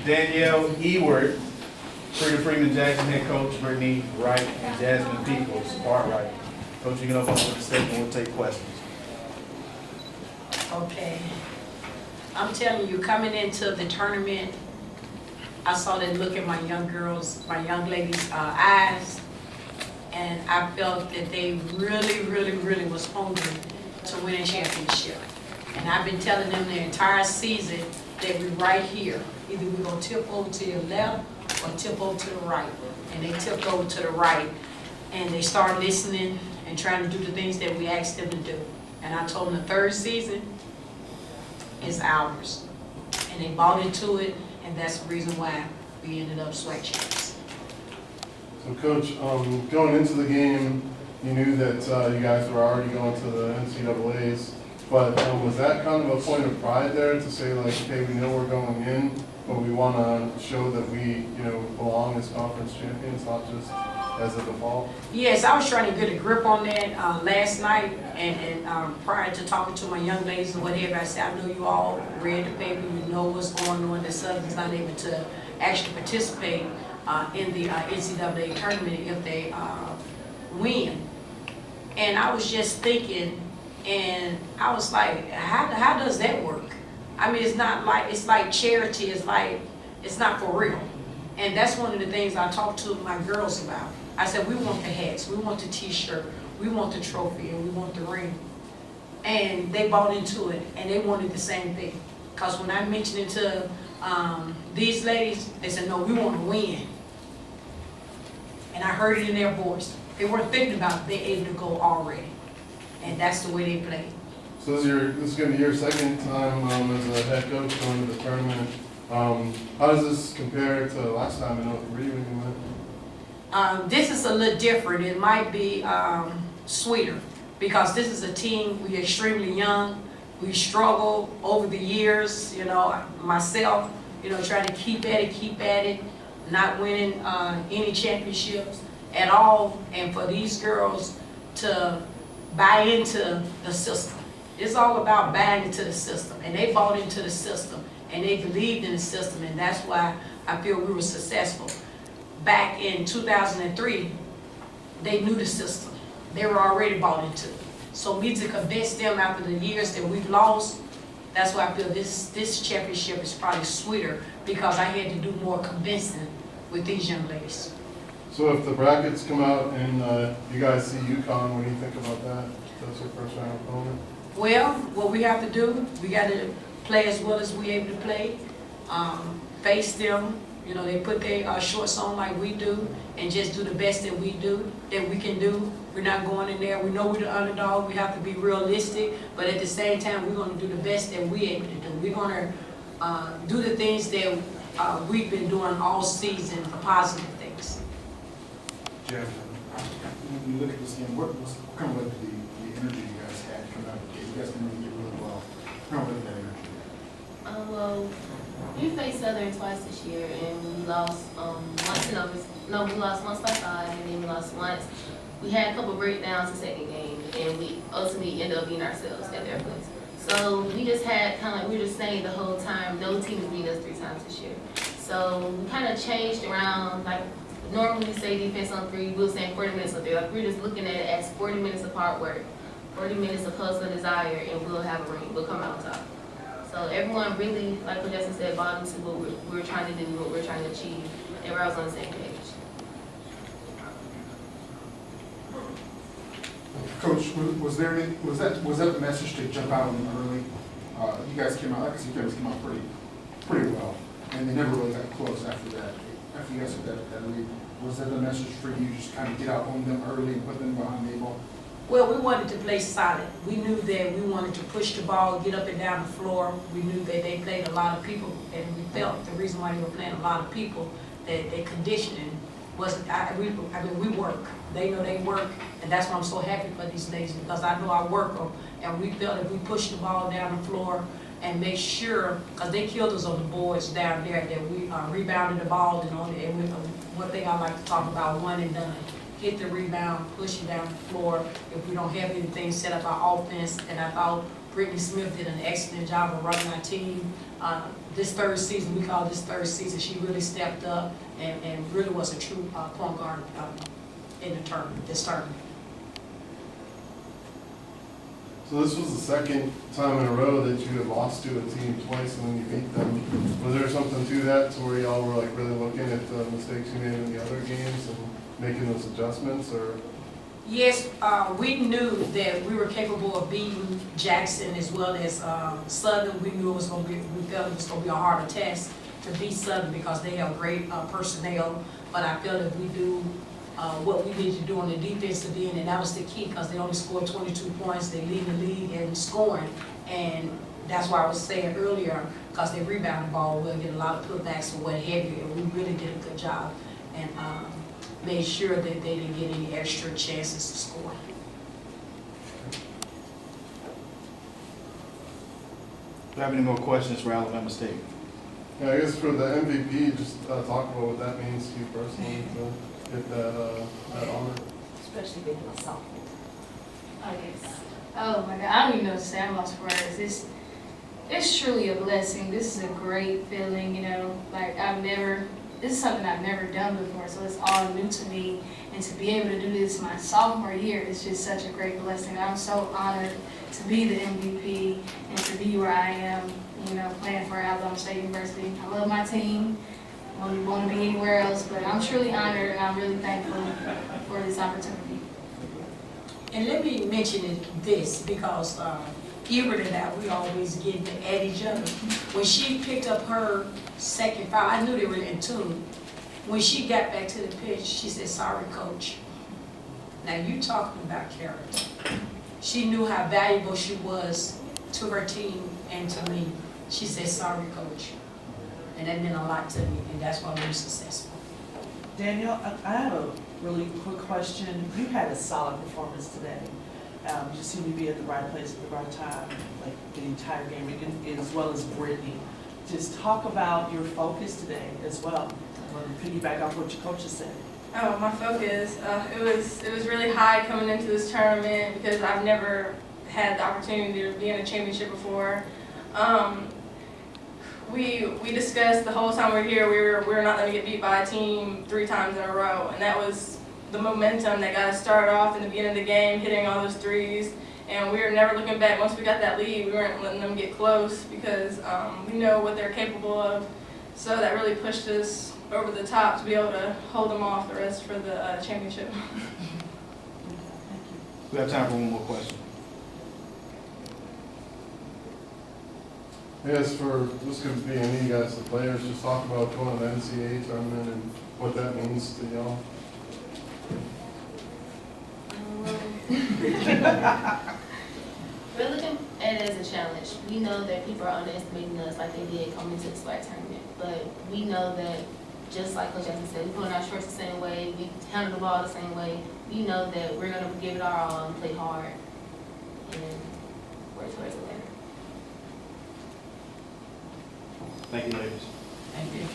Danielle Ewert, Freeman-Jackson head coach, Brittany Wright, and Jasmine Peoples, Bart Wright. Coach, you can open up with a statement, we'll take questions. Okay. I'm telling you, coming into the tournament, I saw that look in my young girls, my young ladies' eyes, and I felt that they really was hungry to win a championship. And I've been telling them the entire season that we're right here. Either we're gonna tip over to your left or tip over to the right. And they tipped over to the right, and they started listening and trying to do the things that we asked them to do. And I told them the third season is ours. And they bought into it, and that's the reason why we ended up SWAC champions. So Coach, going into the game, you knew that you guys were already going to the NCAAs, but was that kind of a point of pride there to say like, okay, we know we're going in, but we want to show that we, belong as conference champions, not just as a default? Yes, I was trying to get a grip on that last night, and prior to talking to my young ladies and whatever, I said, I know you all read the paper, you know what's going on, that Southern's not able to actually participate in the NCAA tournament if they win. And I was just thinking, and I was like, how does that work? I mean, it's not like, it's like charity, it's not for real. And that's one of the things I talked to my girls about. I said, we want the hats, we want the t-shirt, we want the trophy, and we want the ring. And they bought into it, and they wanted the same thing. Because when I mentioned it to these ladies, they said, no, we want to win. And I heard it in their voice. They weren't thinking about being able to go already. And that's the way they played. So this is going to be your second time as a head coach going to the tournament. How does this compare to last time in 03 when you went? This is a little different. It might be sweeter because this is a team, we're extremely young. We struggle over the years, myself, trying to keep at it, not winning any championships at all. And for these girls to buy into the system. It's all about buying into the system. And they bought into the system. And they believed in the system. And that's why I feel we were successful. Back in 2003, they knew the system. They were already bought into it. So me to convince them after the years that we've lost, that's why I feel this championship is probably sweeter because I had to do more convincing with these young ladies. So if the brackets come out and you guys see UConn, what do you think about that? That's your first round opponent? Well, what we have to do, we got to play as well as we're able to play. Face them, they put their shorts on like we do, and just do the best that we can do. We're not going in there. We know we're the underdog. We have to be realistic, but at the same time, we're going to do the best that we're able to do. We're going to do the things that we've been doing all season, the positive things. Jeff, when you look at this game, what kind of led to the energy you guys had coming out of the game? You guys didn't really get really well. Kind of led to that energy? Well, we faced Southern twice this year, and we lost once in overs. No, we lost once by 5, and then we lost once. We had a couple breakdowns in the second game, and we ultimately ended up beating ourselves at their place. So we just had kind of like we were just saying the whole time, no team has beat us 3 times this year. So we kind of changed around, like normally we say defense on 3, we were saying 40 minutes on 3. Like we're just looking at it as 40 minutes of hard work, 40 minutes of hustle and desire, and we'll have a ring. We'll come out on top. So everyone really, like what Justin said, bought into what we're trying to do, what we're trying to achieve, and we're all on the same page. Coach, was that a message to jump out on them early? You guys came out, like I said, you guys came out pretty well, and they never really got close after that. After you guys had that lead, was that a message for you just kind of get out on them early and put them behind the eight ball? Well, we wanted to play solid. We knew that we wanted to push the ball, get up and down the floor. We knew that they played a lot of people, and we felt the reason why they were playing a lot of people, that their conditioning wasn't, we work. They know they work, and that's why I'm so happy for these ladies, because I know I work them, and we felt if we push the ball down the floor and make sure, because they killed us on the boards down there, that we rebounded the ball, and one thing I like to talk about, one and done. Hit the rebound, push it down the floor. If we don't have anything set up our offense, and I thought Brittany Smith did an excellent job of running our team. this third season, we call this third season, she really stepped up and really was a true point guard in the tournament, this tournament. So this was the second time in a row that you had lost to a team twice and then you beat them. Was there something to that, to where y'all were like really looking at the mistakes you made in the other games and making those adjustments, or? Yes, we knew that we were capable of beating Jackson as well as Southern. We knew it was going to be, we felt it was going to be a harder test to beat Southern because they have great personnel. But I felt if we do what we needed to do on the defensive end, and that was the key because they only scored 22 points. They lead the league in scoring, and that's why I was saying earlier, because they rebound the ball, we'll get a lot of putbacks and what have you, and we really did a good job. And made sure that they didn't get any extra chances to score. Do you have any more questions for Alabama State? Yeah, I guess for the MVP, just talk about what that means to you personally to get that honor. Especially being a sophomore. I guess. Oh my God, I don't even know what to say. I'm lost for words. It's truly a blessing. This is a great feeling, you know. Like this is something I've never done before, so it's all new to me. And to be able to do this my sophomore year is just such a great blessing. I'm so honored to be the MVP and to be where I am, you know, playing for Alabama State University. I love my team. I wouldn't want to be anywhere else, but I'm truly honored and I'm really thankful for this opportunity. And let me mention this because Hubert and I, we always get at each other. When she picked up her second foul, I knew they were in tune. When she got back to the pitch, she said, "Sorry, coach." Now you talking about character. She knew how valuable she was to her team and to me. She said, "Sorry, coach." And that meant a lot to me, and that's why we were successful. Danielle, I have a really quick question. You had a solid performance today. You seem to be at the right place at the right time, like the entire game, and as well as Brittany. Just talk about your focus today as well. I'm going to piggyback off what your coach has said. Oh, my focus, it was really high coming into this tournament because I've never had the opportunity to be in a championship before. We discussed the whole time we're here, we were not going to get beat by a team 3 times in a row, and that was the momentum that got us started off in the beginning of the game, hitting all those threes, and we were never looking back. Once we got that lead, we weren't letting them get close because we know what they're capable of, so that really pushed us over the top to be able to hold them off the rest for the championship. We have time for one more question. Yes, for this could be any of you guys, the players, just talk about going to the NCAA tournament and what that means to y'all. We're looking at it as a challenge. We know that people are underestimating us like they did coming to the SWAC tournament, but we know that just like Coach Jackson said, we put on our shorts the same way, we handle the ball the same way. We know that we're going to give it our all and play hard and work towards the winner. Thank you, ladies. Thank you.